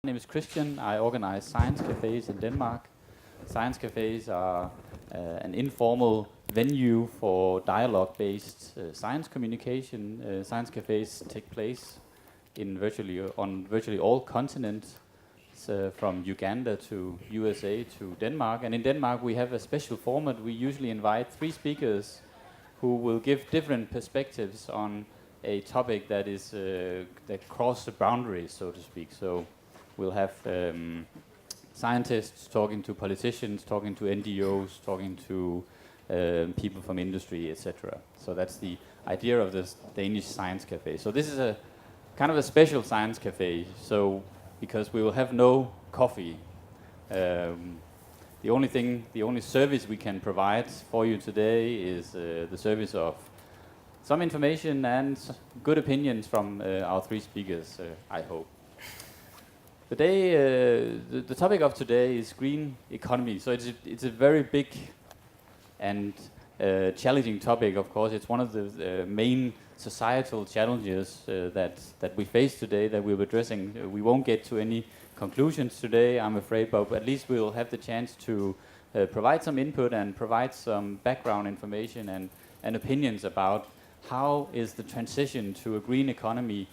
My name is Kristian. I organize science cafés in Denmark. Science cafés are an informal venue for dialogue-based science communication. Science cafés take place on virtually all continents, from Uganda to USA to Denmark. And in Denmark we have a special format. We usually invite 3 speakers who will give different perspectives on a topic that is that cross the boundaries, so to speak. So we'll have scientists talking to politicians, talking to NGOs, talking to people from industry, etc. So that's the idea of this Danish science cafe. So this is a kind of a special science cafe. So because we will have no coffee, the only service we can provide for you today is the service of some information and good opinions from our 3 speakers, I hope. The topic of today is green economy. So it's a very big and challenging topic. Of course, it's one of the main societal challenges that we face today that we're addressing. We won't get to any conclusions today, I'm afraid, but at least we'll have the chance to provide some input and provide some background information and opinions about how is the transition to a green economy.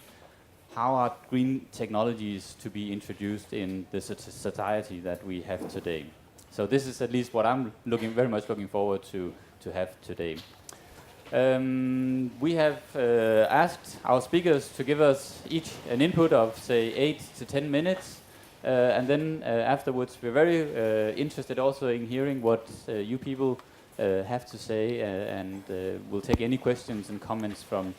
How are green technologies to be introduced in the society that we have today? So this is at least what I'm very much looking forward to have today. We have asked our speakers to give us each an input of, say, 8 to 10 minutes. And then afterwards, we're very interested also in hearing what you people have to say, and we'll take any questions and comments from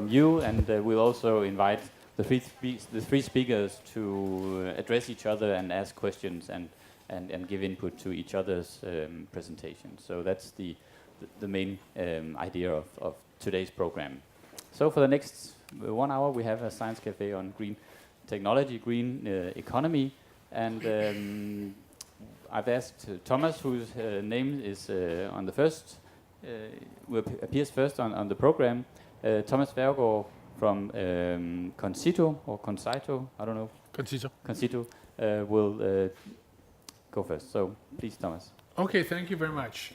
you, and we'll also invite the 3 speakers to address each other and ask questions and give input to each other's presentation. So that's the main idea of today's program. So for the next 1 hour we have a science cafe on green technology, green economy, and I've asked Thomas, whose name is on the first, appears first on the program, Thomas Færgeman from Concito or Concito, I don't know. Concito will go first. So please, Thomas. Okay, thank you very much.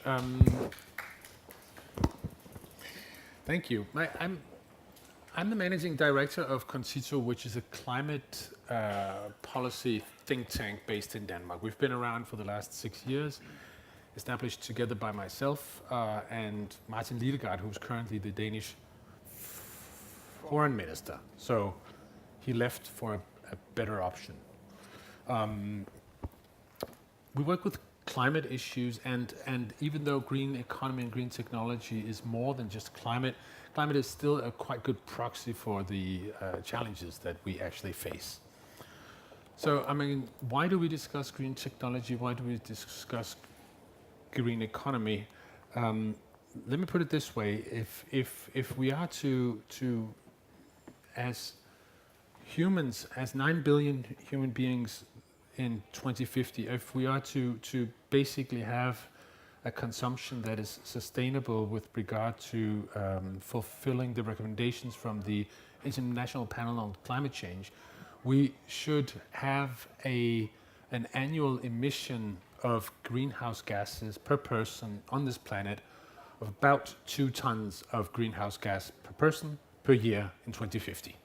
Thank you. I'm the managing director of Concito, which is a climate policy think tank based in Denmark. We've been around for the last 6 years, established together by myself and Martin Lidegaard, who's currently the Danish foreign minister. So he left for a better option. We work with climate issues, and even though green economy and green technology is more than just climate is still a quite good proxy for the challenges that we actually face. So, I mean, why do we discuss green technology? Why do we discuss green economy? Let me put it this way: if we are to as humans, as 9 billion human beings in 2050, if we are to basically have a consumption that is sustainable with regard to fulfilling the recommendations from the International Panel on Climate Change, we should have an annual emission of greenhouse gases per person on this planet of about 2 tons of greenhouse gas per person per year in 2050.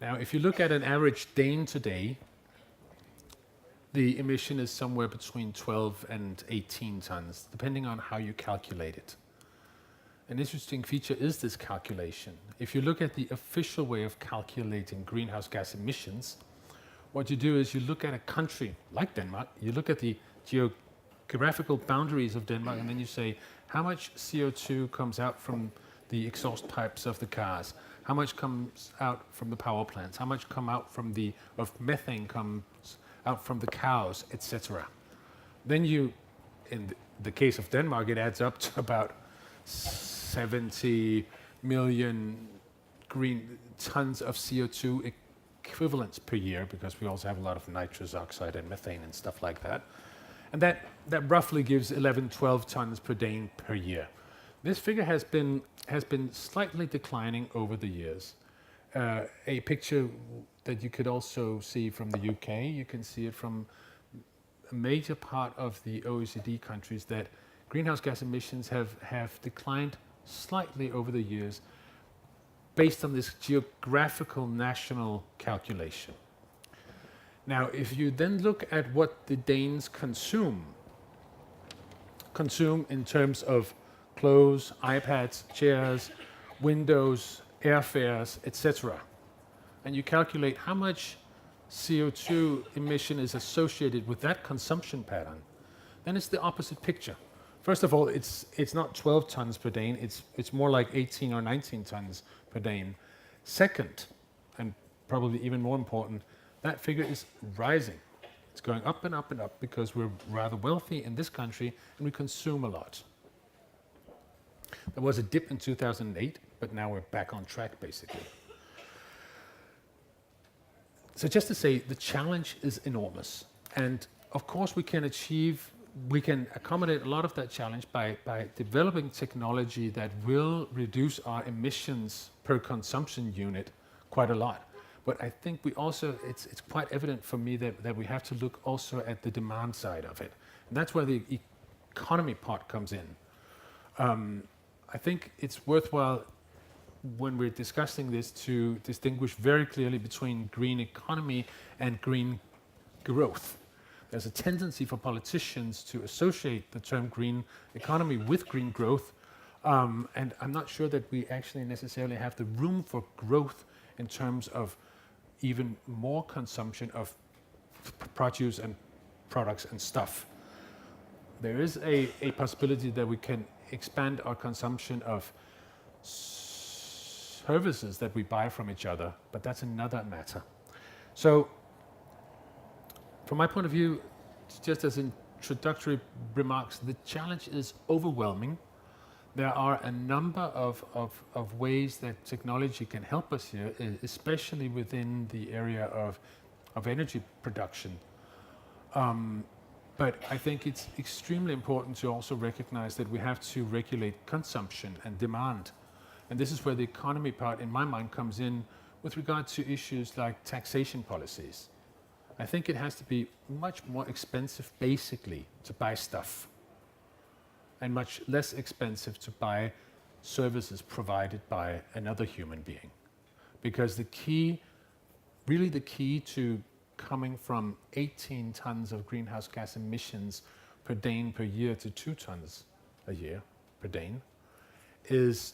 Now, if you look at an average Dane today, the emission is somewhere between 12 and 18 tons, depending on how you calculate it. An interesting feature is this calculation. If you look at the official way of calculating greenhouse gas emissions, what you do is you look at a country like Denmark, you look at the geographical boundaries of Denmark, and then you say, how much CO2 comes out from the exhaust pipes of the cars? How much comes out from the power plants? How much of methane comes out from the cows, etc. Then you, in the case of Denmark, it adds up to about 70 million green tons of CO2 equivalents per year, because we also have a lot of nitrous oxide and methane and stuff like that. And that roughly gives 11, 12 tons per Dane per year. This figure has been slightly declining over the years. A picture that you could also see from the UK. You can see it from a major part of the OECD countries, that greenhouse gas emissions have declined slightly over the years based on this geographical national calculation. Now, if you then look at what the Danes consume in terms of clothes, iPads, chairs, windows, airfares, etc., and you calculate how much CO2 emission is associated with that consumption pattern, then it's the opposite picture. First of all, it's not 12 tons per Dane, it's more like 18 or 19 tons per Dane. Second, and probably even more important, that figure is rising. It's going up and up and up because we're rather wealthy in this country and we consume a lot. There was a dip in 2008, but now we're back on track, basically. So just to say, the challenge is enormous. And of course we can accommodate a lot of that challenge by developing technology that will reduce our emissions per consumption unit quite a lot. But I think we also, it's quite evident for me that we have to look also at the demand side of it. And that's where the economy part comes in. I think it's worthwhile when we're discussing this to distinguish very clearly between green economy and green growth. There's a tendency for politicians to associate the term green economy with green growth, and I'm not sure that we actually necessarily have the room for growth in terms of even more consumption of produce and products and stuff. There is a possibility that we can expand our consumption of services that we buy from each other, but that's another matter. So, from my point of view, just as introductory remarks, the challenge is overwhelming. There are a number of ways that technology can help us here, especially within the area of energy production. But I think it's extremely important to also recognize that we have to regulate consumption and demand. And this is where the economy part, in my mind, comes in with regard to issues like taxation policies. I think it has to be much more expensive, basically, to buy stuff, and much less expensive to buy services provided by another human being. Because the key to coming from 18 tons of greenhouse gas emissions per Dane per year to 2 tons a year per Dane is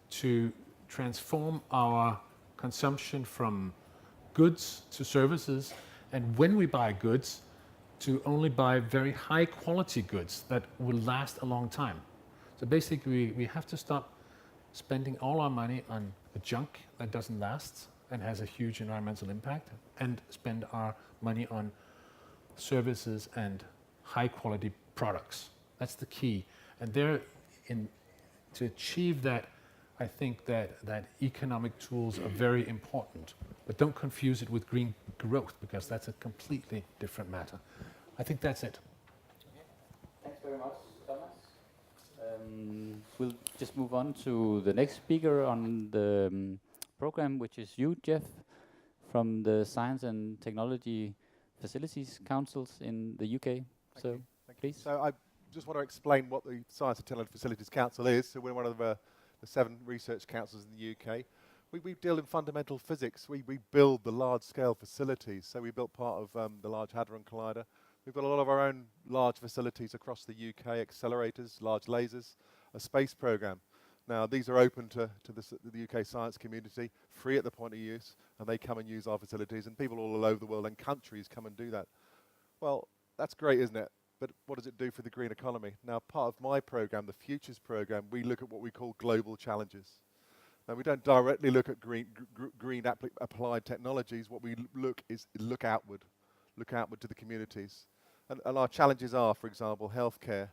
to transform our consumption from goods to services, and when we buy goods, to only buy very high quality goods that will last a long time. So basically we have to stop spending all our money on junk that doesn't last and has a huge environmental impact, and spend our money on services and high quality products. That's the key. And to achieve that, I think that economic tools are very important, but don't confuse it with green growth, because that's a completely different matter. I think that's it. Thanks very much, Thomas. We'll just move on to the next speaker on the program, which is you, Geoff, from the Science and Technology Facilities Councils in the UK. Thank you. Please. So I just want to explain what the Science and Technology Facilities Council is. So we're one of the 7 research councils in the UK. We deal in fundamental physics. We build the large-scale facilities. So we built part of the Large Hadron Collider. We've got a lot of our own large facilities across the UK, accelerators, large lasers, a space program. Now, these are open to the UK science community, free at the point of use, and they come and use our facilities, and people all over the world and countries come and do that. Well, that's great, isn't it? But what does it do for the green economy? Now, part of my program, the Futures program, we look at what we call global challenges. Now, we don't directly look at green applied technologies. What we look outward to the communities. And our challenges are, for example, healthcare,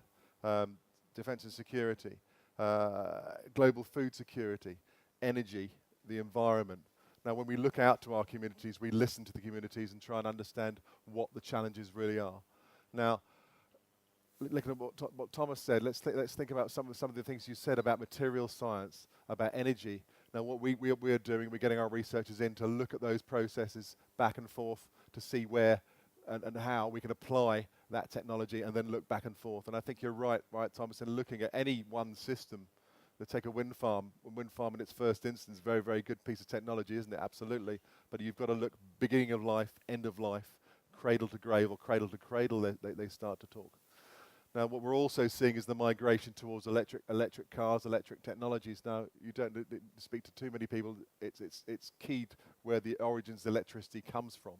defense and security, global food security, energy, the environment. Now, when we look out to our communities, we listen to the communities and try and understand what the challenges really are. Now, looking at what Thomas said, let's think about some of the things you said about material science, about energy. Now, what we're doing, we're getting our researchers in to look at those processes back and forth to see where and how we can apply that technology, and then look back and forth. And I think you're right, Thomas, in looking at any one system. To take a wind farm in its first instance, very, very good piece of technology, isn't it? Absolutely. But you've got to look beginning of life, end of life, cradle to grave or cradle to cradle, they start to talk. Now, what we're also seeing is the migration towards electric cars, electric technologies. Now, you don't need to speak to too many people. It's key to where the origins of electricity comes from.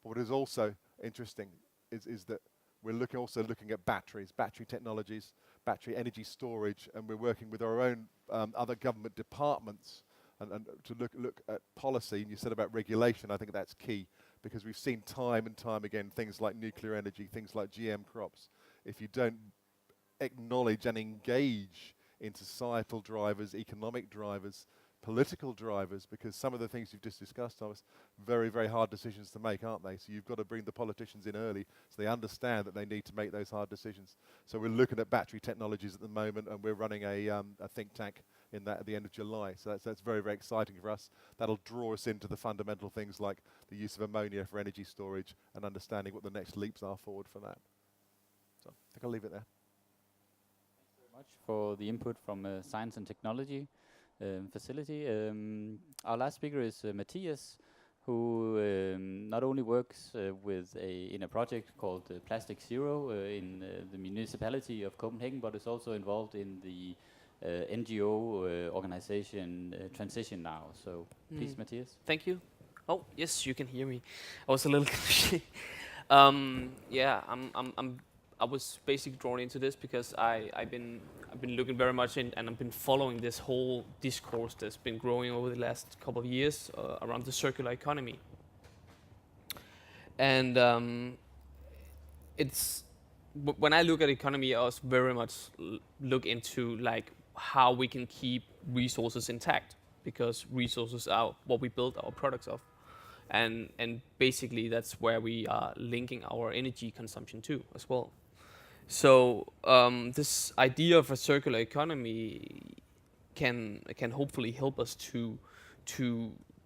But what is also interesting is that we're also looking at batteries, battery technologies, battery energy storage, and we're working with our own other government departments and to look at policy. And you said about regulation, I think that's key, because we've seen time and time again things like nuclear energy, things like GM crops. If you don't acknowledge and engage in societal drivers, economic drivers, political drivers, because some of the things you've just discussed, Thomas, very, very hard decisions to make, aren't they? So you've got to bring the politicians in early so they understand that they need to make those hard decisions. So we're looking at battery technologies at the moment, and we're running a think tank in that at the end of July. So that's very, very exciting for us. That'll draw us into the fundamental things like the use of ammonia for energy storage and understanding what the next leaps are forward for that. So I think I'll leave it there. Thanks very much for the input from Science and Technology facility. Our last speaker is Mathias, who not only works in a project called Plastic Zero in the municipality of Copenhagen, but is also involved in the NGO organization Transition Now. So please, Mathias. Thank you. Oh, yes, you can hear me. I was a little yeah, I was basically drawn into this because I've been looking very much in, and I've been following this whole discourse that's been growing over the last couple of years around the circular economy. And it's when I look at economy, I was very much look into like how we can keep resources intact, because resources are what we build our products of. And basically that's where we are linking our energy consumption to as well. So this idea of a circular economy can hopefully help us to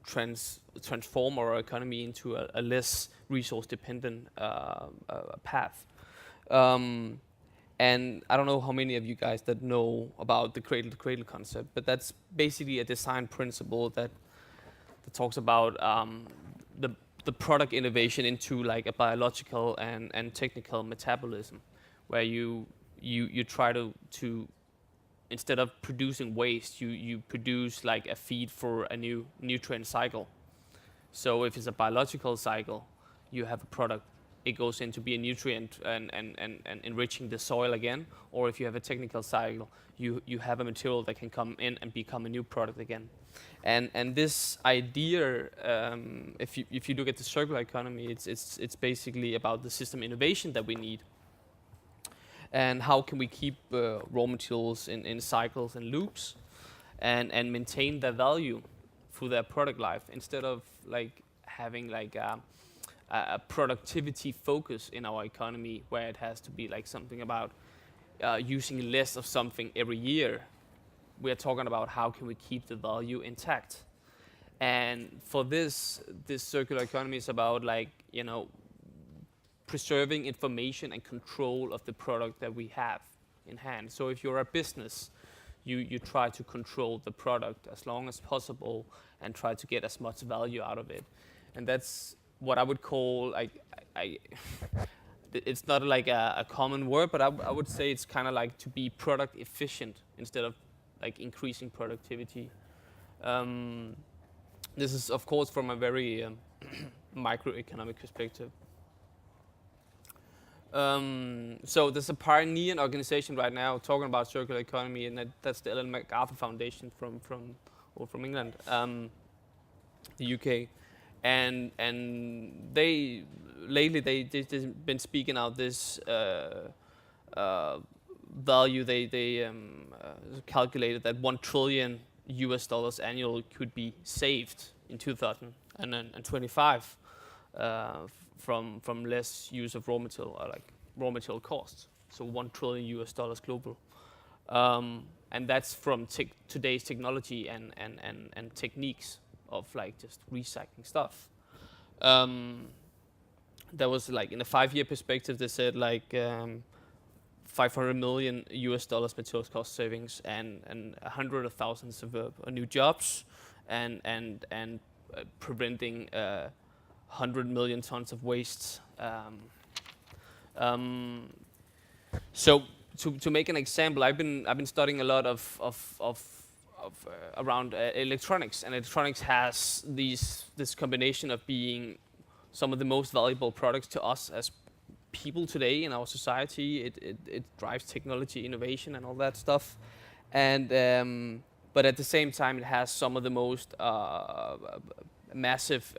transform our economy into a less resource dependent path. And I don't know how many of you guys that know about the cradle to cradle concept, but that's basically a design principle that talks about the product innovation into like a biological and technical metabolism, where you try to instead of producing waste, you produce like a feed for a new nutrient cycle. So if it's a biological cycle, you have a product, it goes in to be a nutrient and enriching the soil again. Or if you have a technical cycle, you have a material that can come in and become a new product again. And this idea, if you look at the circular economy, it's basically about the system innovation that we need. And how can we keep raw materials in cycles and loops and maintain their value through their product life, instead of like having like a productivity focus in our economy where it has to be like something about using less of something every year. We're talking about how can we keep the value intact. And for this circular economy is about like, you know, preserving information and control of the product that we have in hand. So if you're a business, you try to control the product as long as possible and try to get as much value out of it. And that's what I would call like, it's not like a common word, but I would say it's kind of like to be product efficient instead of like increasing productivity. This is of course from a very microeconomic perspective. So there's a pioneering organization right now talking about circular economy, and that's the Ellen MacArthur Foundation from England, the UK, and they lately they've been speaking out this value. They calculated that $1 trillion annually could be saved in 2025 from less use of raw material, or like raw material costs. So $1 trillion global. and that's from today's technology and techniques of like just recycling stuff. That was like in a 5-year perspective, they said like $500 million materials cost savings and hundreds of thousands of new jobs and preventing 100 million tons of waste. So to make an example, I've been studying a lot of around electronics, and electronics has this combination of being some of the most valuable products to us as people today in our society. It drives technology, innovation, and all that stuff. And but at the same time, it has some of the most massive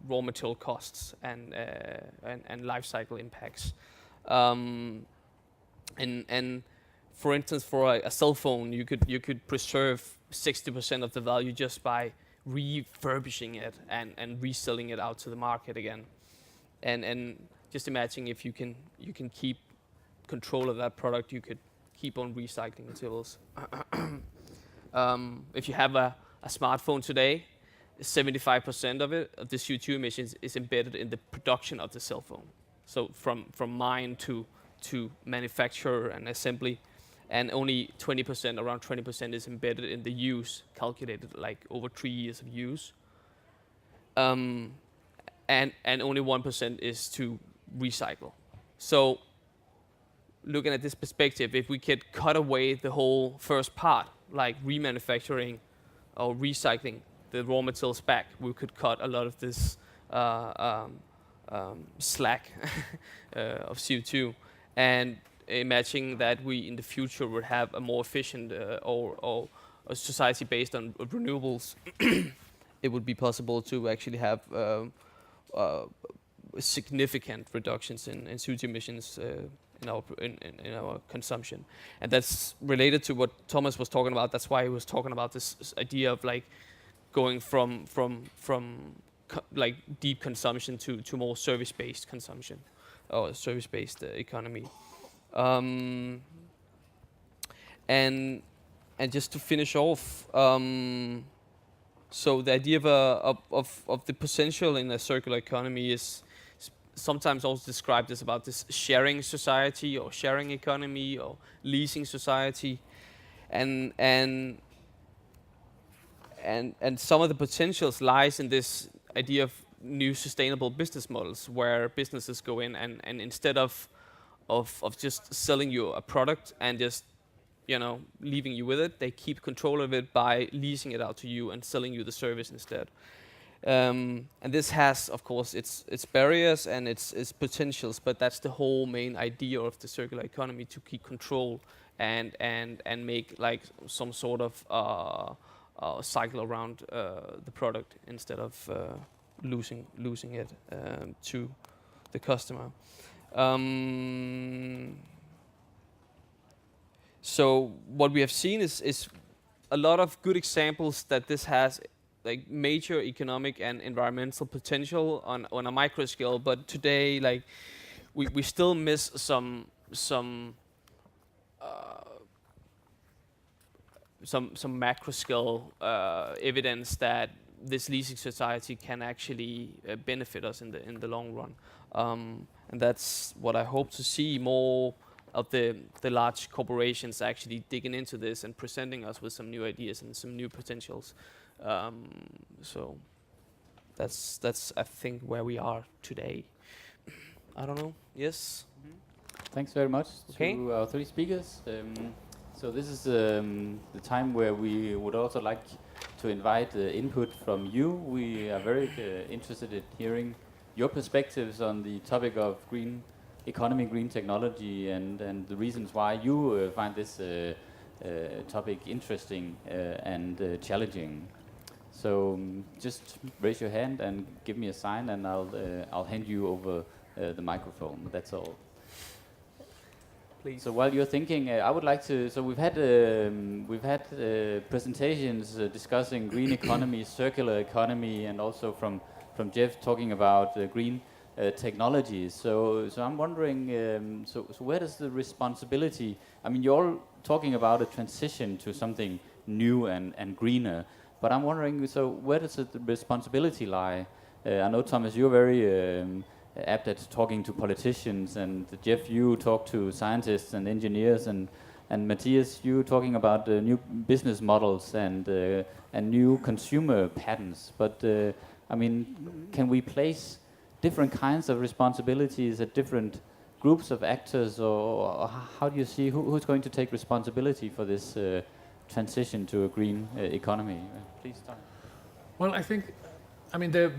raw material costs and life cycle impacts. And for instance, for a cell phone, you could preserve 60% of the value just by refurbishing it and reselling it out to the market again. And just imagine if you can keep control of that product, you could keep on recycling materials. If you have a smartphone today, 75% of the CO2 emissions is embedded in the production of the cell phone. So from mine to manufacture and assembly, and only 20%, around 20% is embedded in the use, calculated like over 3 years of use. And only 1% is to recycle. So looking at this perspective, if we could cut away the whole first part, like remanufacturing or recycling the raw materials back, we could cut a lot of this slack of CO2. And imagine that we in the future would have a more efficient or a society based on renewables. It would be possible to actually have significant reductions in CO2 emissions in our consumption. And that's related to what Thomas was talking about. That's why he was talking about this idea of like going from like deep consumption to more service-based consumption or service-based economy. And just to finish off, so the idea of the potential in a circular economy is sometimes also described as about this sharing society or sharing economy or leasing society, and some of the potentials lies in this idea of new sustainable business models where businesses go in and instead of just selling you a product and just leaving you with it, they keep control of it by leasing it out to you and selling you the service instead. And this has, of course, its barriers and its potentials, but that's the whole main idea of the circular economy, to keep control and make like some sort of cycle around the product instead of losing it to the customer. So what we have seen is a lot of good examples that this has like major economic and environmental potential on a micro scale, but today like we still miss some macro scale evidence that this leasing society can actually benefit us in the long run, and that's what I hope to see more of the large corporations actually digging into this and presenting us with some new ideas and some new potentials. So that's I think where we are today. I don't know. Yes. Thanks very much Okay. to our three speakers. So this is the time where we would also like to invite input from you. We are very interested in hearing your perspectives on the topic of green economy, green technology, and the reasons why you find this topic interesting and challenging. So just raise your hand and give me a sign, and I'll hand you over the microphone. That's all. Please. So while you're thinking, I would like to. So we've had presentations discussing green economy, circular economy, and also from Geoff talking about green technologies. So I'm wondering, so where does the responsibility? I mean, you're all talking about a transition to something new and greener, but I'm wondering, so where does the responsibility lie? I know, Thomas, you're very apt at talking to politicians, and Geoff, you talk to scientists and engineers, and Mathias, you talking about new business models and new consumer patterns. But I mean, can we place different kinds of responsibilities at different groups of actors, or how do you see who's going to take responsibility for this transition to a green economy? Please start. Well, I mean, there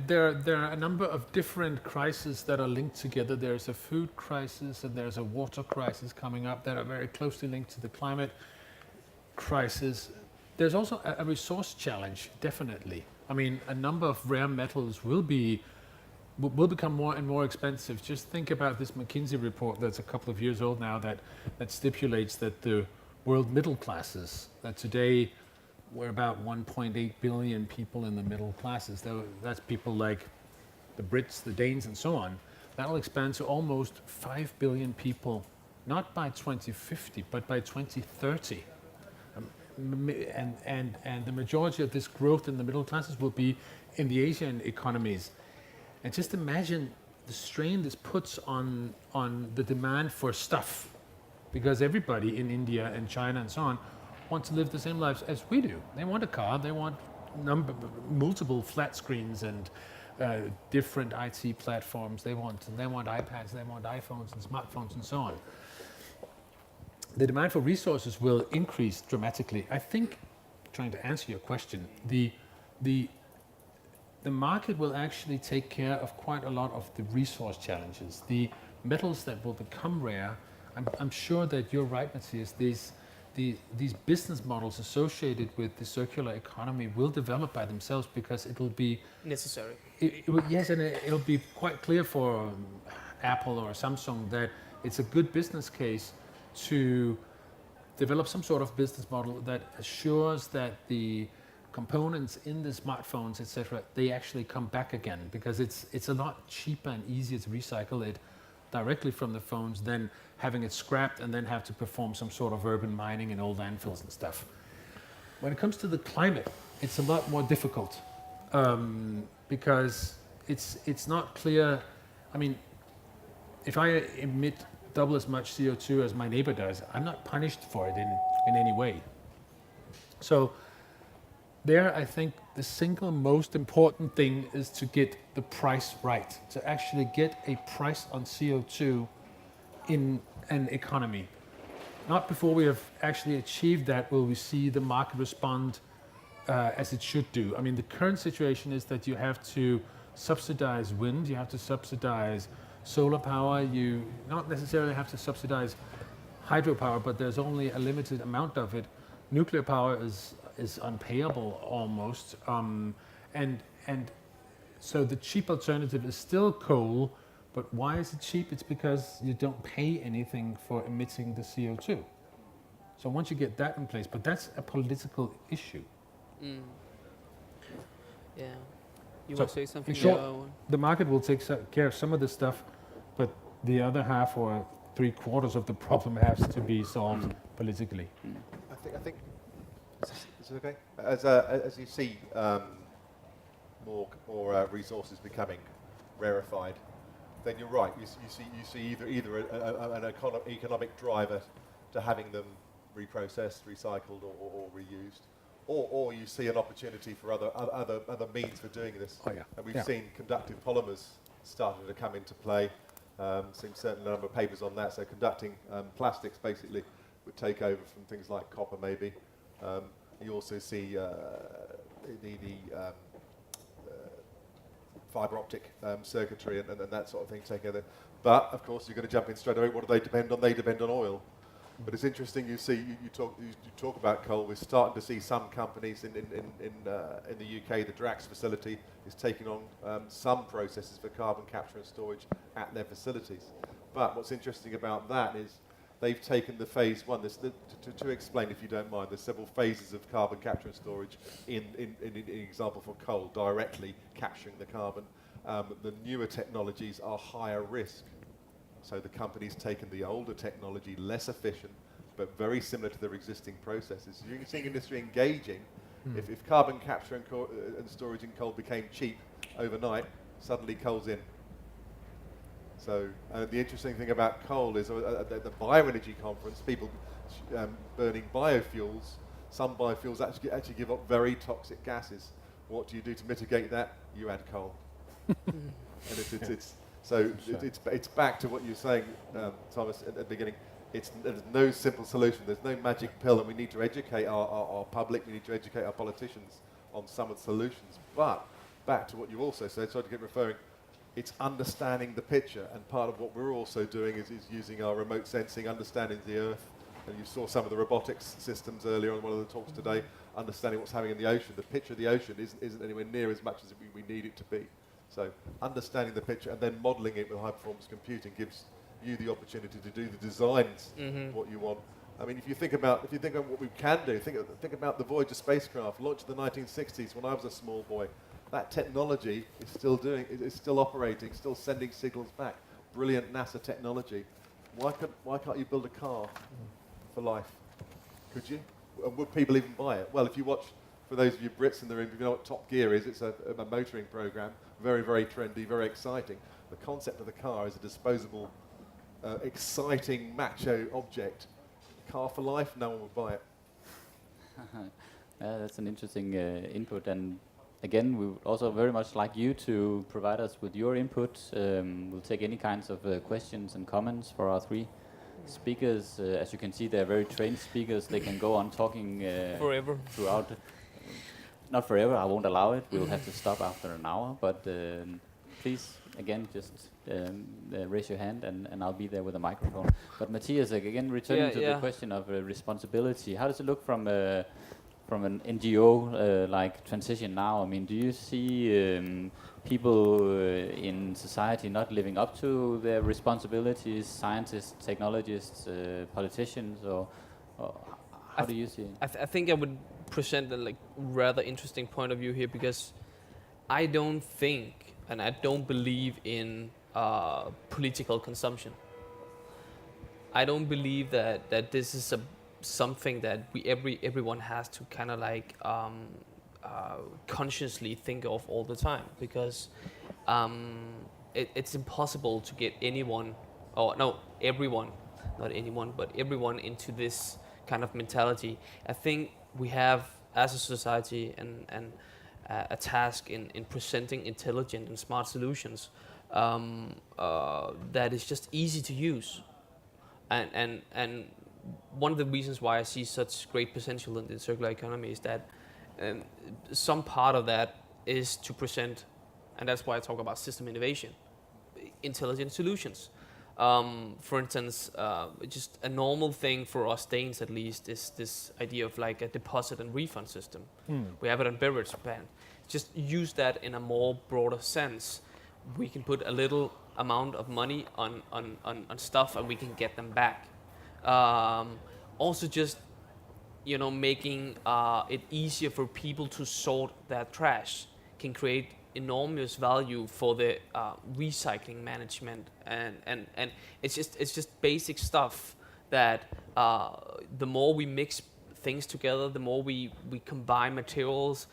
are a number of different crises that are linked together. There's a food crisis and there's a water crisis coming up that are very closely linked to the climate crisis. There's also a resource challenge, definitely. I mean, a number of rare metals will become more and more expensive. Just think about this McKinsey report that's a couple of years old now that stipulates that the world middle classes, that today we're about 1.8 billion people in the middle classes. That's people like the Brits, the Danes, and so on. That'll expand to almost 5 billion people, not by 2050, but by 2030. And the majority of this growth in the middle classes will be in the Asian economies. And just imagine the strain this puts on the demand for stuff, because everybody in India and China and so on want to live the same lives as we do. They want a car, they want multiple flat screens and different IT platforms. They want iPads, they want iPhones and smartphones and so on. The demand for resources will increase dramatically. I think, trying to answer your question, the market will actually take care of quite a lot of the resource challenges. The metals that will become rare, I'm sure that you're right, Mathias, these business models associated with the circular economy will develop by themselves because it will be necessary. Yes, and it'll be quite clear for Apple or Samsung that it's a good business case to develop some sort of business model that assures that the components in the smartphones, etc., they actually come back again, because it's a lot cheaper and easier to recycle it directly from the phones than having it scrapped and then have to perform some sort of urban mining in old landfills and stuff. When it comes to the climate, it's a lot more difficult because it's not clear. I mean, if I emit double as much CO2 as my neighbor does, I'm not punished for it in any way. So there, I think the single most important thing is to get the price right, to actually get a price on CO2 in an economy. Not before we have actually achieved that will we see the market respond as it should do. I mean, the current situation is that you have to subsidize wind, you have to subsidize solar power, you not necessarily have to subsidize hydropower, but there's only a limited amount of it. Nuclear power is unpayable almost, and so the cheap alternative is still coal. But why is it cheap? It's because you don't pay anything for emitting the CO2. So once you get that in place, but that's a political issue. Mm. Yeah. You So want to say something? in short, the market will take care of some of this stuff, but the other half or 3/4 of the problem has to be solved politically. I think is it okay? As you see more resources becoming rarefied, then you're right. You see either an economic driver to having them reprocessed, recycled, or reused, or you see an opportunity for other means for doing this. Oh, yeah. And we've seen conductive polymers starting to come into play. Seen certain number of papers on that. So conducting plastics basically would take over from things like copper, maybe. You also see the fibre optic circuitry and that sort of thing take over. But of course, you're going to jump in straight away. What do they depend on? They depend on oil. But it's interesting. You see, you talk about coal. We're starting to see some companies in the UK. The Drax facility is taking on some processes for carbon capture and storage at their facilities. But what's interesting about that is they've taken the phase one. To explain, if you don't mind, there's several phases of carbon capture and storage in example for coal, directly capturing the carbon. The newer technologies are higher risk. So the company's taken the older technology, less efficient, but very similar to their existing processes. So you can see industry engaging. If carbon capture and storage in coal became cheap overnight, suddenly coal's in. So the interesting thing about coal is at the bioenergy conference, people burning biofuels, some biofuels actually give up very toxic gases. What do you do to mitigate that? You add coal. And it's back to what you were saying, Thomas, at the beginning. There's no simple solution. There's no magic pill, and we need to educate our public. We need to educate our politicians on some of the solutions. But back to what you also said, sorry to keep referring, it's understanding the picture, and part of what we're also doing is using our remote sensing, understanding the Earth, and you saw some of the robotics systems earlier on one of the talks today, understanding what's happening in the ocean. The picture of the ocean isn't anywhere near as much as we need it to be. So understanding the picture and then modelling it with high-performance computing gives you the opportunity to do the designs, what you want. I mean, if you think about what we can do, think about the Voyager spacecraft, launched in the 1960s when I was a small boy. That technology is still operating, still sending signals back. Brilliant NASA technology. Why can't you build a car for life? Could you? And would people even buy it? Well, if you watch, for those of you Brits in the room, if you know what Top Gear is, it's a motoring program, very, very trendy, very exciting. The concept of the car is a disposable, exciting, macho object. Car for life, no one would buy it. That's an interesting input, and again, we would also very much like you to provide us with your input. We'll take any kinds of questions and comments for our three speakers. As you can see, they're very trained speakers. They can go on talking forever throughout. Not forever, I won't allow it. We'll have to stop after an hour, but please, again, just raise your hand and I'll be there with a microphone. But Mathias, again, returning to the question of responsibility, how does it look from an NGO like transition now? I mean, do you see people in society not living up to their responsibilities, scientists, technologists, politicians, or how do you see it? I think I would present a rather interesting point of view here, because I don't think and I don't believe in political consumption. I don't believe that this is something that everyone has to kind of consciously think of all the time, because it's impossible to get everyone, not anyone, but everyone into this kind of mentality. I think we have, as a society, and a task in presenting intelligent and smart solutions that is just easy to use, and one of the reasons why I see such great potential in the circular economy is that some part of that is to present, and that's why I talk about system innovation, intelligent solutions. For instance, just a normal thing for us Danes, at least, is this idea of a deposit and refund system. We have it on beverage ban. Just use that in a more broader sense. We can put a little amount of money on stuff and we can get them back. Also just, making it easier for people to sort their trash can create enormous value for the recycling management, and it's just basic stuff that the more we mix things together, the more we combine materials,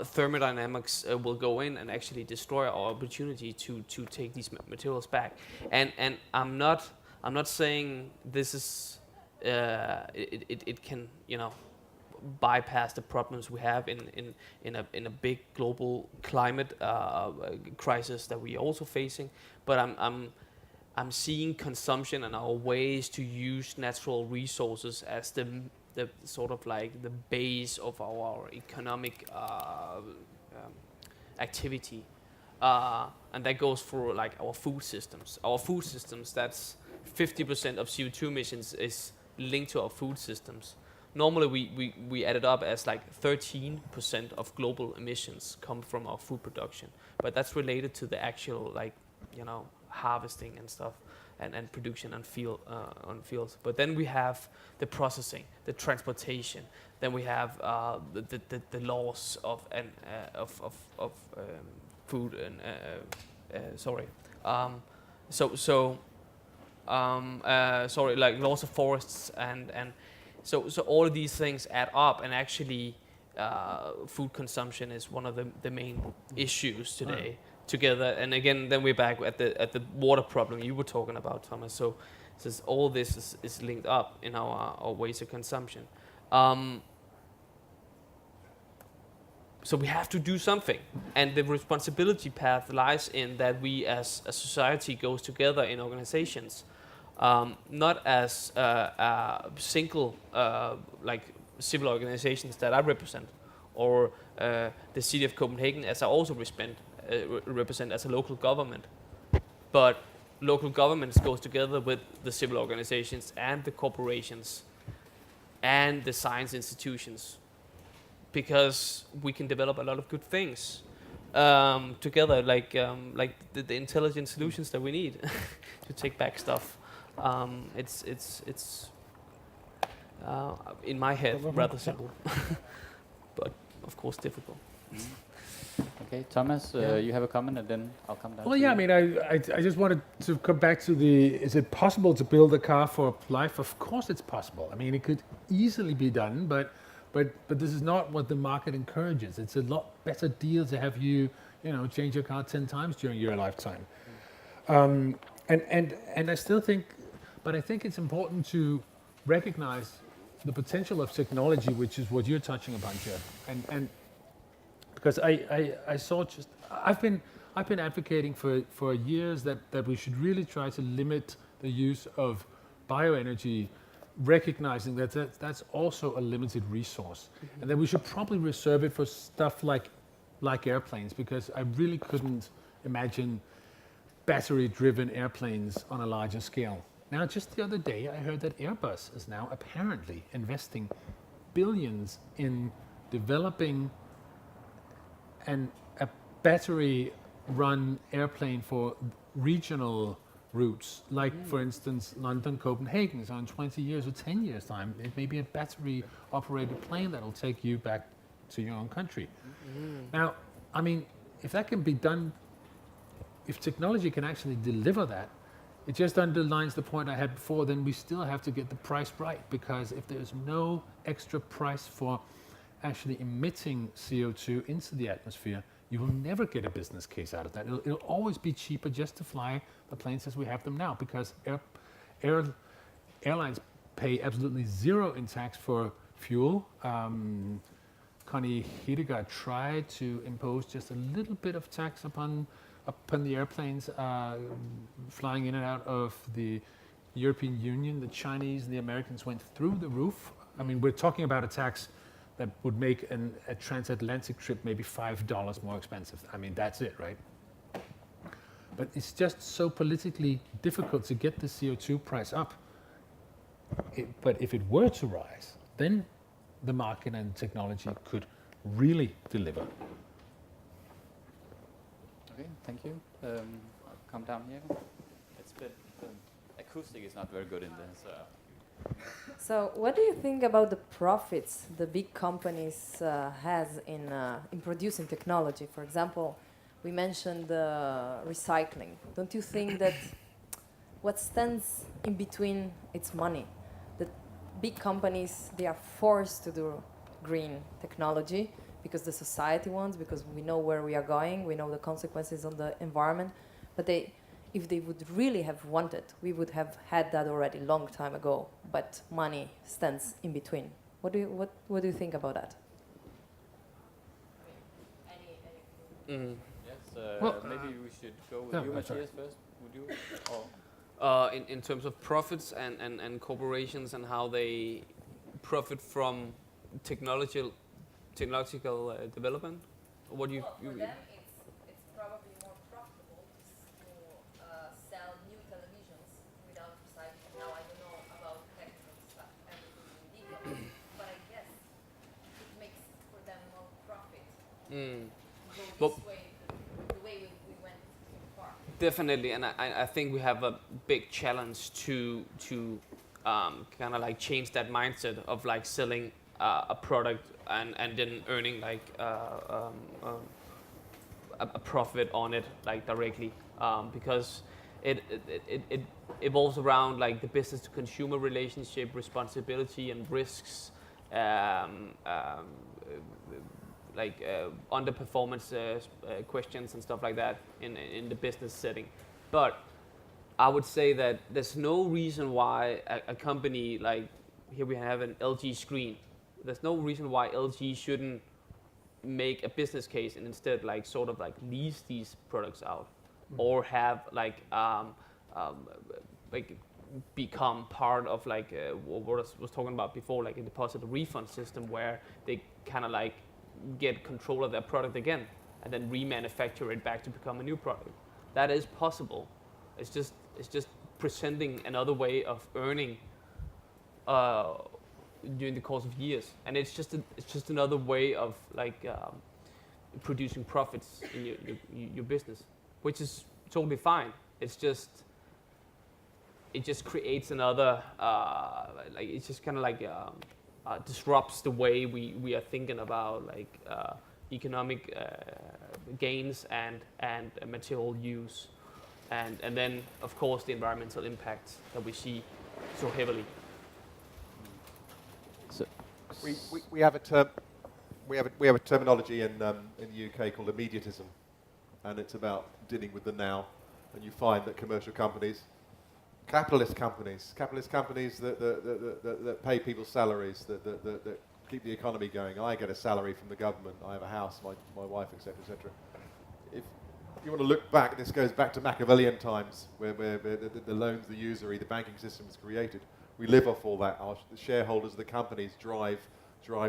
thermodynamics will go in and actually destroy our opportunity to take these materials back. And I'm not saying this is it can bypass the problems we have in a big global climate crisis that we're also facing, but I'm seeing consumption and our ways to use natural resources as the sort of the base of our economic activity, and that goes for our food systems. Our food systems, that's 50% of CO2 emissions is linked to our food systems. Normally we add it up as 13% of global emissions come from our food production, but that's related to the actual harvesting and stuff, and production and on fields. But then we have the processing, the transportation. Then we have the loss of food and like loss of forests and so all of these things add up, and actually food consumption is one of the main issues today. Together, and again, then we're back at the water problem you were talking about, Thomas. So all this is linked up in our ways of consumption. So we have to do something, and the responsibility path lies in that we as a society goes together in organizations, not as single like civil organizations that I represent, or the city of Copenhagen as I also represent as a local government, but local governments goes together with the civil organizations and the corporations and the science institutions, because we can develop a lot of good things together, like the intelligent solutions that we need to take back stuff. It's in my head rather simple, but of course difficult. Okay, Thomas, you have a comment, and then I'll come down. Well, to yeah, you. I mean, I just wanted to come back to is it possible to build a car for life? Of course it's possible. I mean, it could easily be done, but this is not what the market encourages. It's a lot better deal to have you change your car 10 times during your lifetime. And I still think, but I think it's important to recognize the potential of technology, which is what you're touching upon, Geoff. And because I saw I've been advocating for years that we should really try to limit the use of bioenergy, recognizing that that's also a limited resource, and that we should probably reserve it for stuff like airplanes, because I really couldn't imagine battery-driven airplanes on a larger scale. Now, just the other day, I heard that Airbus is now apparently investing billions in developing a battery-run airplane for regional routes, like for instance London, Copenhagen. So in 20 years or 10 years time, it may be a battery-operated plane that will take you back to your own country. Now, I mean, if that can be done, if technology can actually deliver that, it just underlines the point I had before. Then we still have to get the price right, because if there's no extra price for actually emitting CO2 into the atmosphere, you will never get a business case out of that. It'll always be cheaper just to fly the planes as we have them now, because airlines pay absolutely zero in tax for fuel. Connie Hedegaard tried to impose just a little bit of tax upon the airplanes flying in and out of the European Union. The Chinese and the Americans went through the roof. I mean, we're talking about a tax that would make a transatlantic trip maybe $5 more expensive. I mean, that's it, right? But it's just so politically difficult to get the CO2 price up. But if it were to rise, then the market and technology could really deliver. Okay, thank you. I'll come down here. It's a bit, acoustic is not very good in there, So what do you think about the profits the big companies has in producing technology? For example, we mentioned recycling. Don't you think that what stands in between it's money? The big companies, they are forced to do green technology because the society wants, because we know where we are going, we know the consequences on the environment, but if they would really have wanted, we would have had that already long time ago. But money stands in between. What do you think about that? Yes. Well, maybe we should go with you, Mathias, first. Would you? In terms of profits and corporations and how they profit from technological development, what do you? For them, it's probably more profitable to sell new televisions without recycling. Now I don't know about technical stuff, everything in detail, but I guess it makes for them more profit. Go this way, the way we went before. Definitely, and I think we have a big challenge to kind of like change that mindset of like selling a product and then earning like a profit on it like directly, because it evolves around like the business to consumer relationship, responsibility and risks, underperformance questions and stuff like that in the business setting. But I would say that there's no reason why a company like, here we have an LG screen, there's no reason why LG shouldn't make a business case and instead like sort of like lease these products out, or have like become part of like what I was talking about before, like a deposit refund system where they kind of like get control of their product again and then remanufacture it back to become a new product. That is possible. It's just presenting another way of earning during the course of years, and it's just another way of like producing profits in your business, which is totally fine. It just creates another it's just kind of like disrupts the way we are thinking about like economic gains and material use, and then of course the environmental impact that we see so heavily. So We have a term. We have a terminology in the UK called immediatism, and it's about dealing with the now. And you find that commercial companies, capitalist companies that pay people salaries, that keep the economy going. I get a salary from the government. I have a house, my wife, etc., etc. If you want to look back, this goes back to Machiavellian times, where the loans, the usury, the banking system was created. We live off all that. The shareholders of the companies drive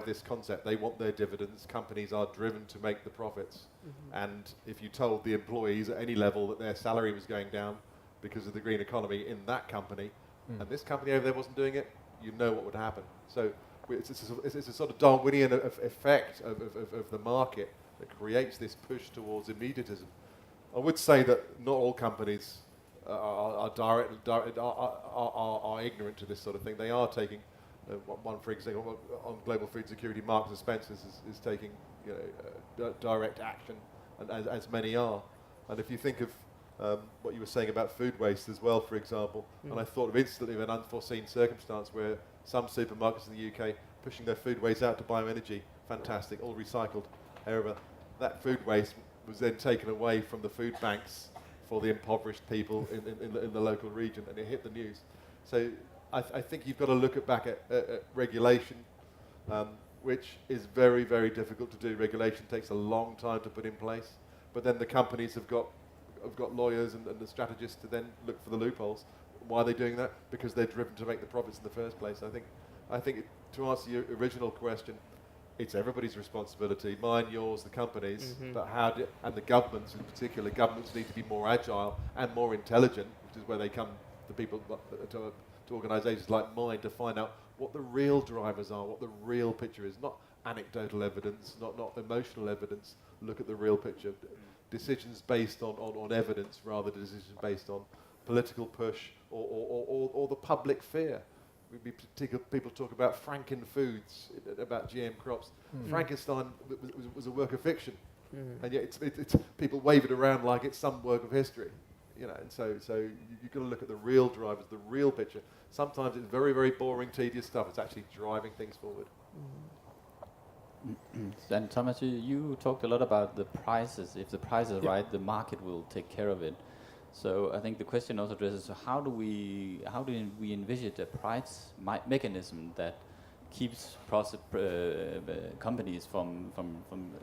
this concept. They want their dividends. Companies are driven to make the profits. Mm-hmm. And if you told the employees at any level that their salary was going down because of the green economy in that company, and this company over there wasn't doing it, you know what would happen. So it's a sort of Darwinian effect of the market that creates this push towards immediatism. I would say that not all companies are ignorant to this sort of thing. They are taking one, for example, on global food security. Marks and Spencer is taking direct action, and as many are. And if you think of what you were saying about food waste as well, for example, and I thought of instantly of an unforeseen circumstance where some supermarkets in the UK pushing their food waste out to bioenergy, fantastic, all recycled. However, that food waste was then taken away from the food banks for the impoverished people in the local region, and it hit the news. So I think you've got to look back at regulation, which is very, very difficult to do. Regulation takes a long time to put in place, but then the companies have got lawyers and the strategists to then look for the loopholes. Why are they doing that? Because they're driven to make the profits in the first place. I think to answer your original question, it's everybody's responsibility, mine, yours, the companies, but and the governments in particular. Governments need to be more agile and more intelligent, which is where they come to people, to organisations like mine, to find out what the real drivers are, what the real picture is, not anecdotal evidence, not emotional evidence. Look at the real picture. Decisions based on evidence rather than decisions based on political push or the public fear. People talk about Franken foods, about GM crops. Frankenstein was a work of fiction, and yet it's people wave it around like it's some work of history, And so you've got to look at the real drivers, the real picture. Sometimes it's very, very boring, tedious stuff. It's actually driving things forward. And Thomas, you talked a lot about the prices. If the price is right, the market will take care of it. So I think the question also addresses, how do we envisage a price mechanism that keeps companies from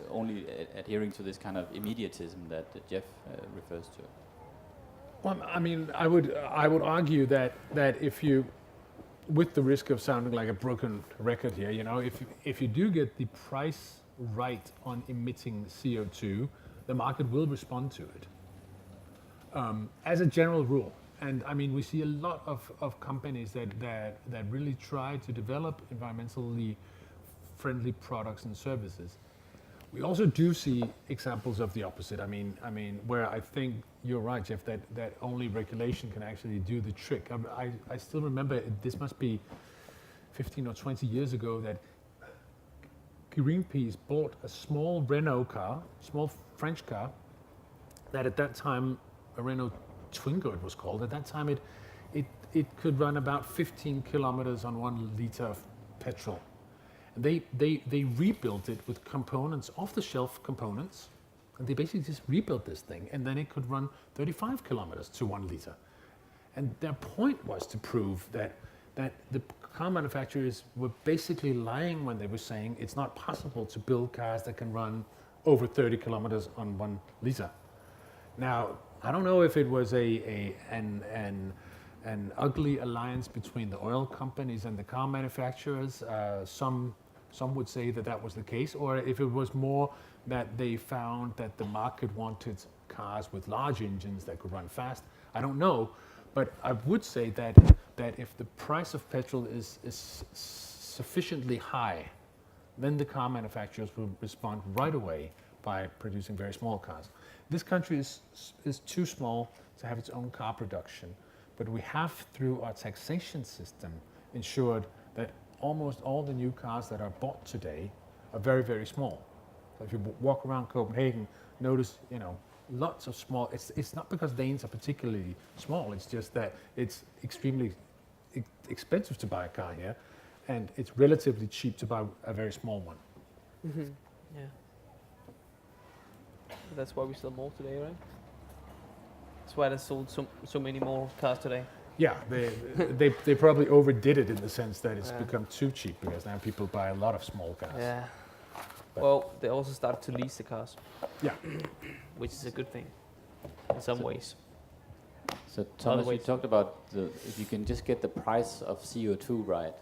only adhering to this kind of immediatism that Geoff refers to? Well, I mean, I would argue that if you, with the risk of sounding like a broken record here, if you do get the price right on emitting CO2, the market will respond to it. As a general rule, and I mean, we see a lot of companies that really try to develop environmentally friendly products and services. We also do see examples of the opposite. I mean, where I think you're right, Geoff, that only regulation can actually do the trick. I still remember, this must be 15 or 20 years ago, that Greenpeace bought a small Renault car, small French car, that at that time, a Renault Twingo it was called, at that time it could run about 15 kilometers on 1 liter of petrol. And they rebuilt it with components, off-the-shelf components, and they basically just rebuilt this thing, and then it could run 35 kilometers to 1 liter. And their point was to prove that the car manufacturers were basically lying when they were saying it's not possible to build cars that can run over 30 kilometers on 1 liter. Now, I don't know if it was an ugly alliance between the oil companies and the car manufacturers. Some would say that was the case, or if it was more that they found that the market wanted cars with large engines that could run fast. I don't know, but I would say that if the price of petrol is sufficiently high, then the car manufacturers will respond right away by producing very small cars. This country is too small to have its own car production, but we have, through our taxation system, ensured that almost all the new cars that are bought today are very, very small. So if you walk around Copenhagen, notice, lots of small. It's not because Danes are particularly small. It's just that it's extremely expensive to buy a car here, and it's relatively cheap to buy a very small one. Mm-hmm. Yeah. That's why we sell more today, right? That's why they sold so many more cars today. Yeah, they probably overdid it in the sense that it's become too cheap, because now people buy a lot of small cars. Yeah. But well, they also started to lease the cars. Yeah. Which is a good thing in some ways. So Thomas, you talked about if you can just get the price of CO2 right.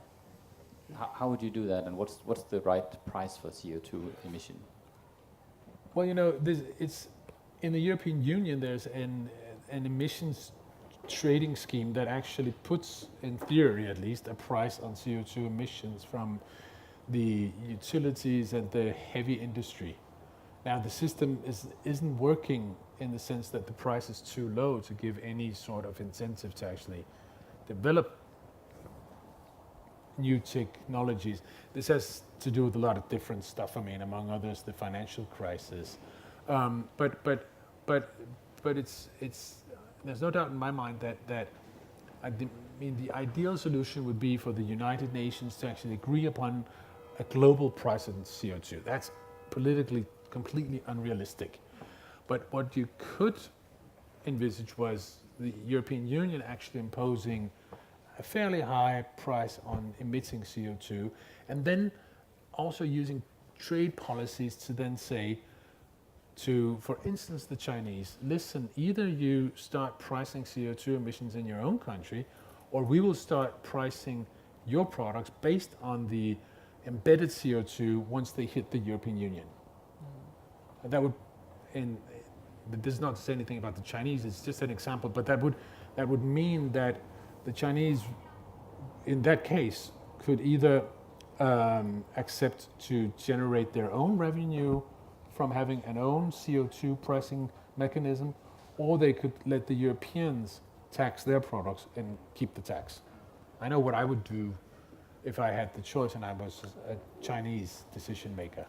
How would you do that, and what's the right price for CO2 emission? Well, it's in the European Union. There's an emissions trading scheme that actually puts, in theory at least, a price on CO2 emissions from the utilities and the heavy industry. Now, the system isn't working in the sense that the price is too low to give any sort of incentive to actually develop new technologies. This has to do with a lot of different stuff. I mean, among others, the financial crisis. But it's there's no doubt in my mind that the ideal solution would be for the United Nations to actually agree upon a global price on CO2. That's politically completely unrealistic. But what you could envisage was the European Union actually imposing a fairly high price on emitting CO2, and then also using trade policies to then say to, for instance, the Chinese, listen, either you start pricing CO2 emissions in your own country, or we will start pricing your products based on the embedded CO2 once they hit the European Union. And that would, this is not to say anything about the Chinese, it's just an example, but that would mean that the Chinese, in that case, could either accept to generate their own revenue from having an own CO2 pricing mechanism, or they could let the Europeans tax their products and keep the tax. I know what I would do if I had the choice and I was a Chinese decision maker.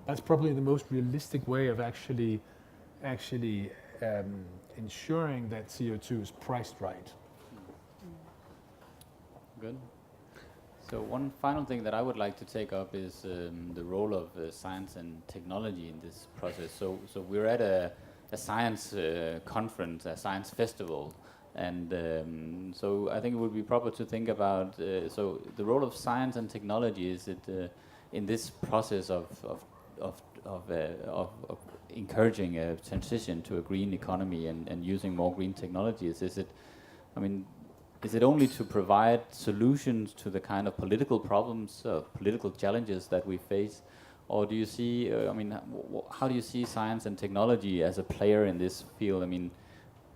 That's probably the most realistic way of actually ensuring that CO2 is priced right. Good. So one final thing that I would like to take up is the role of science and technology in this process. So we're at a science conference, a science festival, and so I think it would be proper to think about so the role of science and technology. Is it in this process of encouraging a transition to a green economy and using more green technologies? Is it only to provide solutions to the kind of political problems, political challenges that we face, or do you see? How do you see science and technology as a player in this field? I mean,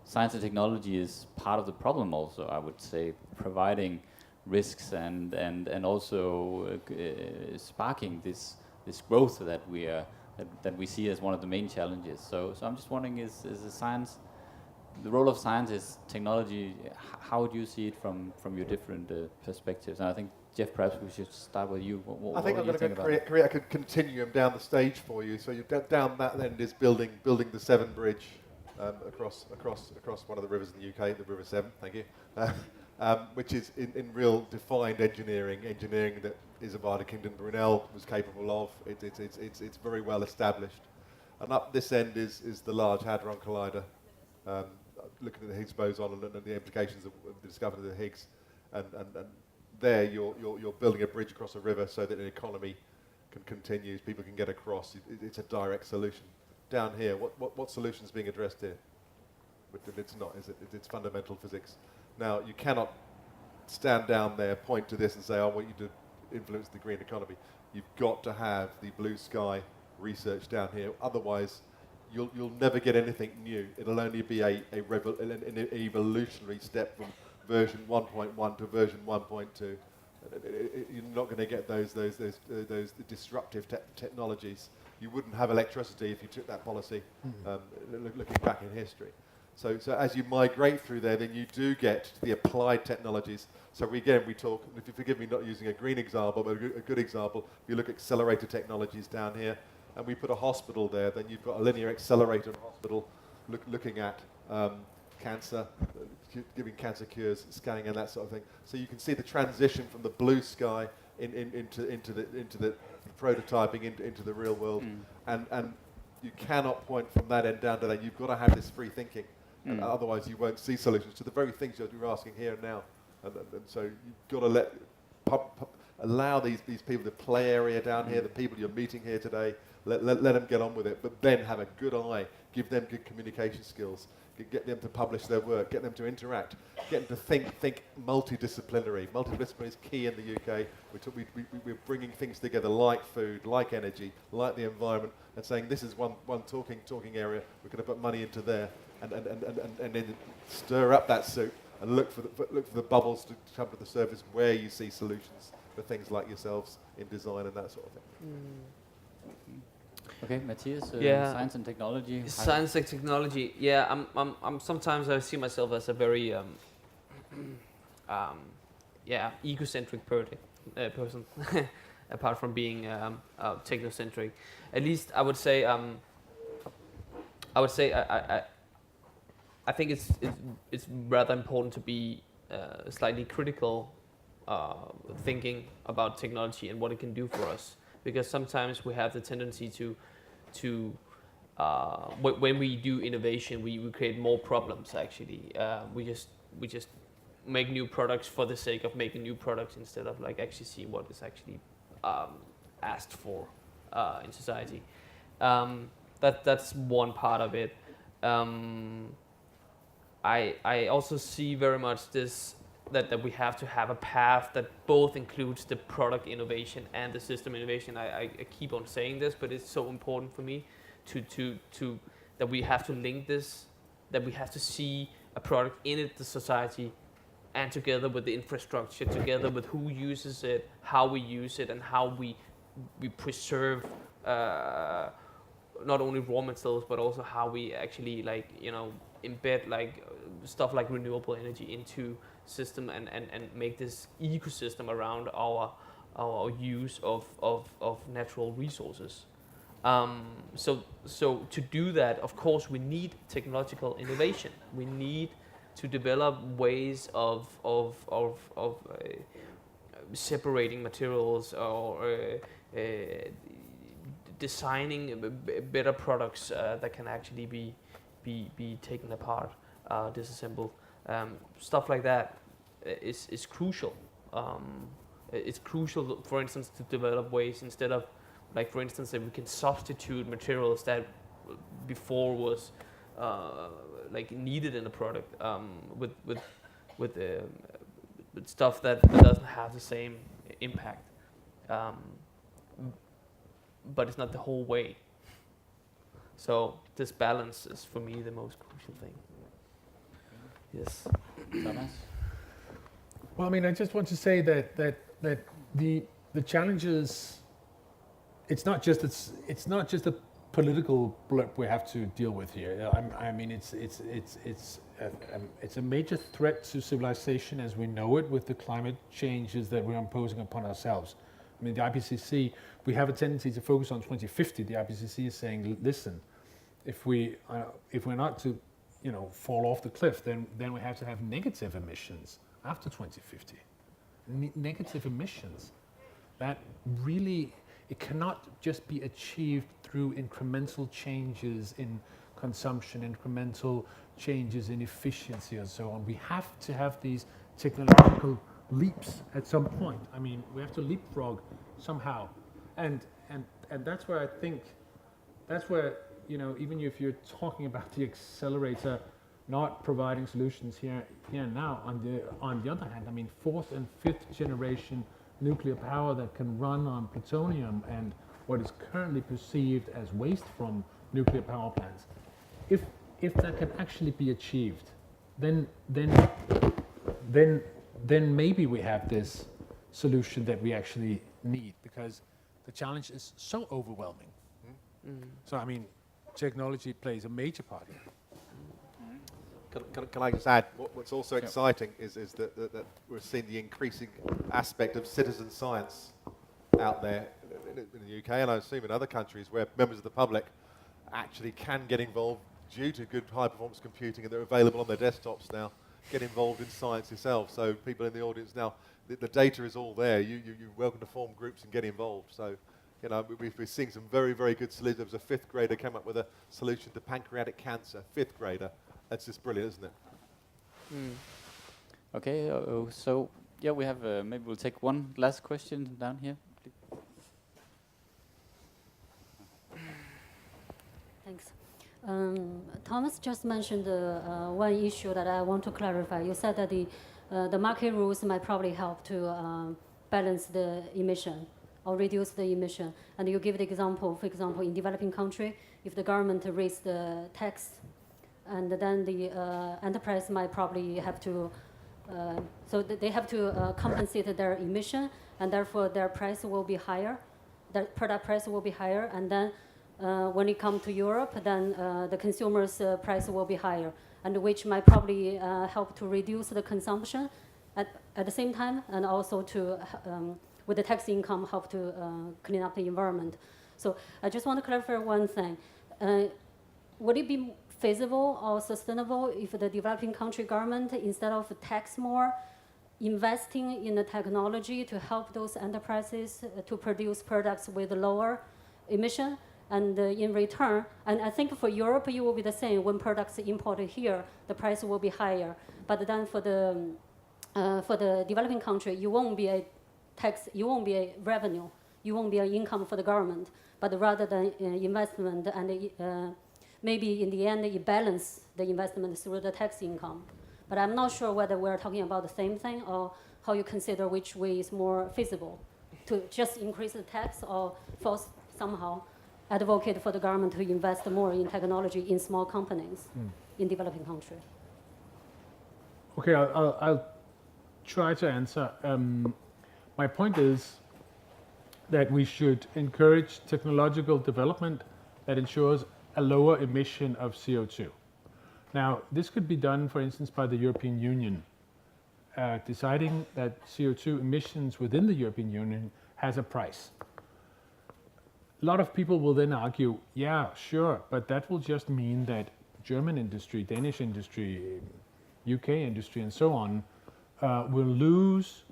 science and technology is part of the problem, also. I would say, providing risks and also sparking this growth that we see as one of the main challenges. So I'm just wondering, is the science? The role of science is technology. How do you see it from your different perspectives? And I think Geoff, perhaps we should start with you. I think I'm going to create a continuum down the stage for you. So down that end is building the Severn Bridge across one of the rivers in the UK, the River Severn. Thank you. Which is in real defined engineering that Isabella Kingdom Brunel was capable of. It's very well established. And up this end is the Large Hadron Collider, looking at the Higgs boson and the implications of the discovery of the Higgs. And there you're building a bridge across a river so that an economy can continue, people can get across. It's a direct solution. Down here, what solution is being addressed here? But it's not, is it? It's fundamental physics. Now, you cannot stand down there, point to this and say, I want you to influence the green economy. You've got to have the blue sky research down here. Otherwise, you'll never get anything new. It'll only be an evolutionary step from version 1.1 to version 1.2. You're not going to get those disruptive technologies. You wouldn't have electricity if you took that policy, looking back in history. So as you migrate through there, then you do get the applied technologies. So we talk, if you forgive me not using a green example, but a good example, if you look at accelerator technologies down here, and we put a hospital there, then you've got a linear accelerator hospital looking at cancer, giving cancer cures, scanning and that sort of thing. So you can see the transition from the blue sky into the prototyping into the real world, and you cannot point from that end down to that. You've got to have this free thinking, and otherwise you won't see solutions to the very things you're asking here and now. And so you've got to allow these people, the play area down here, the people you're meeting here today, let them get on with it, but then have a good eye, give them good communication skills, get them to publish their work, get them to interact, get them to think multidisciplinary. Multidisciplinary is key in the UK. We're bringing things together like food, like energy, like the environment, and saying this is one talking area. We're going to put money into there, and then stir up that soup and look for the bubbles to come to the surface where you see solutions for things like yourselves in design and that sort of thing. Okay, Mathias, Yeah. science and technology. Science and technology. Yeah, I'm sometimes I see myself as a very egocentric person. Apart from being technocentric, at least I would say I think it's rather important to be slightly critical thinking about technology and what it can do for us, because sometimes we have the tendency to when we do innovation, we create more problems. Actually, we just make new products for the sake of making new products instead of like actually seeing what is actually asked for in society. That's one part of it. I also see very much this that we have to have a path that both includes the product innovation and the system innovation. I keep on saying this, but it's so important for me to that we have to link this, that we have to see a product in the society, and together with the infrastructure, together with who uses it, how we use it, and how we preserve not only raw materials but also how we actually embed stuff like renewable energy into system and make this ecosystem around our use of natural resources. So to do that, of course, we need technological innovation. We need to develop ways of separating materials or designing better products that can actually be taken apart, disassembled. Stuff like that is crucial. It's crucial, for instance, to develop ways instead of, like, for instance, that we can substitute materials that before was needed in a product with stuff that doesn't have the same impact. But it's not the whole way. So this balance is for me the most crucial thing. Yes. Thomas? Well, I mean, I just want to say that the challenges. It's not just a political blip we have to deal with here. I mean, it's a major threat to civilization as we know it, with the climate changes that we're imposing upon ourselves. I mean, the IPCC, we have a tendency to focus on 2050. The IPCC is saying, listen, if we're not to, fall off the cliff, then we have to have negative emissions after 2050. Negative emissions. That really, it cannot just be achieved through incremental changes in consumption, incremental changes in efficiency and so on. We have to have these technological leaps at some point. I mean, we have to leapfrog somehow. And that's where I think, that's where, even if you're talking about the accelerator not providing solutions here and now, on the other hand, I mean, 4th and 5th generation nuclear power that can run on plutonium and what is currently perceived as waste from nuclear power plants. If that can actually be achieved, then maybe we have this solution that we actually need, because the challenge is so overwhelming. So I mean, technology plays a major part here. Can I just add, what's also exciting is that we're seeing the increasing aspect of citizen science out there in the UK, and I assume in other countries, where members of the public actually can get involved due to good high-performance computing, and they're available on their desktops now. Get involved in science yourself. So people in the audience now, the data is all there. You're welcome to form groups and get involved. So, we're seeing some very, very good solutions. There was a 5th grader came up with a solution to pancreatic cancer. 5th grader. That's just brilliant, isn't it? Okay, so yeah, we have, maybe we'll take one last question down here. Thanks. Thomas just mentioned one issue that I want to clarify. You said that the market rules might probably help to balance the emission or reduce the emission. And you give the example, for example, in developing country, if the government raise the tax, and then the enterprise might probably have to, so they have to compensate their emission, and therefore their price will be higher, their product price will be higher, and then when it comes to Europe, then the consumer's price will be higher, and which might probably help to reduce the consumption at the same time, and also to, with the tax income, help to clean up the environment. So I just want to clarify one thing. Would it be feasible or sustainable if the developing country government, instead of tax more, investing in the technology to help those enterprises to produce products with lower emission, and in return, and I think for Europe it will be the same. When products are imported here, the price will be higher. But then for the developing country, you won't be a tax, you won't be a revenue, you won't be an income for the government, but rather than investment, and maybe in the end, you balance the investment through the tax income. But I'm not sure whether we're talking about the same thing, or how you consider which way is more feasible, to just increase the tax or force somehow advocate for the government to invest more in technology in small companies in developing countries. Okay, I'll try to answer. My point is that we should encourage technological development that ensures a lower emission of CO2. Now, this could be done, for instance, by the European Union, deciding that CO2 emissions within the European Union has a price. A lot of people will then argue, yeah, sure, but that will just mean that German industry, Danish industry, UK industry, and so on, will lose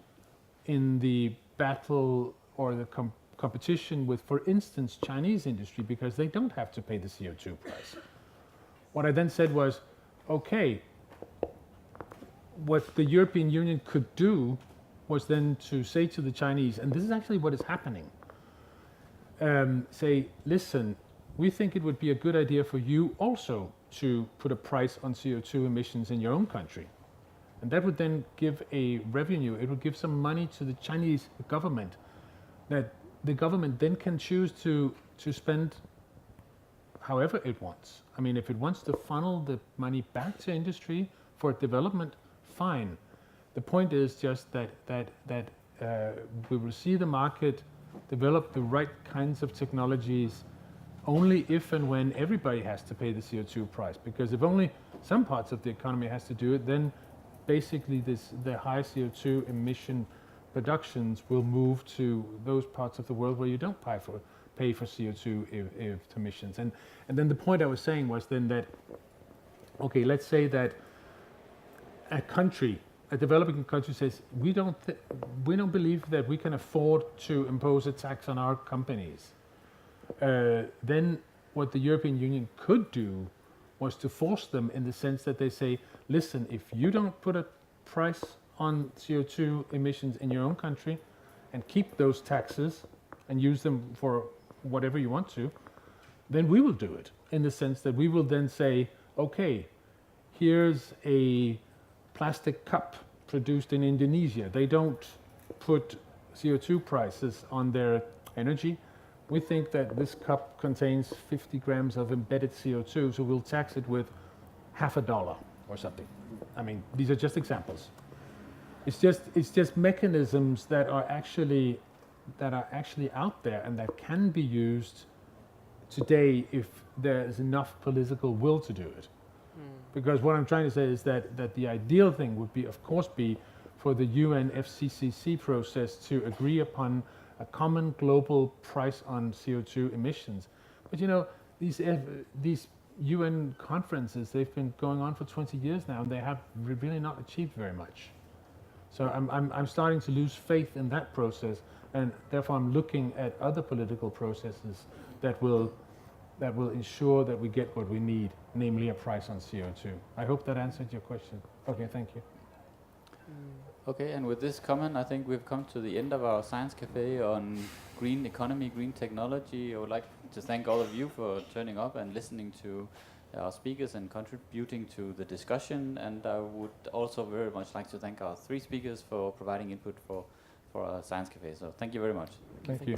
in the battle or the competition with, for instance, Chinese industry, because they don't have to pay the CO2 price. What I then said was, okay, what the European Union could do was then to say to the Chinese, and this is actually what is happening, say, listen, we think it would be a good idea for you also to put a price on CO2 emissions in your own country. And that would then give a revenue, it would give some money to the Chinese government, that the government then can choose to spend however it wants. I mean, if it wants to funnel the money back to industry for development, fine. The point is just that we will see the market develop the right kinds of technologies only if and when everybody has to pay the CO2 price. Because if only some parts of the economy has to do it, then basically the high CO2 emission productions will move to those parts of the world where you don't pay for CO2 emissions. And then the point I was saying was then that, okay, let's say that a developing country says, we don't believe that we can afford to impose a tax on our companies. Then what the European Union could do was to force them, in the sense that they say, listen, if you don't put a price on CO2 emissions in your own country and keep those taxes and use them for whatever you want to, then we will do it, in the sense that we will then say, okay, here's a plastic cup produced in Indonesia. They don't put CO2 prices on their energy. We think that this cup contains 50 grams of embedded CO2, so we'll tax it with $0.50 or something. I mean, these are just examples. It's just mechanisms that are actually out there and that can be used today if there is enough political will to do it. Because what I'm trying to say is that the ideal thing would be, of course, for the UN FCCC process to agree upon a common global price on CO2 emissions. But you know, these UN conferences, they've been going on for 20 years now, and they have really not achieved very much. So I'm starting to lose faith in that process, and therefore I'm looking at other political processes that will ensure that we get what we need, namely a price on CO2. I hope that answered your question. Okay, thank you. Okay, and with this comment, I think we've come to the end of our Science Cafe on green economy, green technology. I would like to thank all of you for turning up and listening to our speakers and contributing to the discussion. And I would also very much like to thank our three speakers for providing input for our Science Cafe. So thank you very much. Thank you.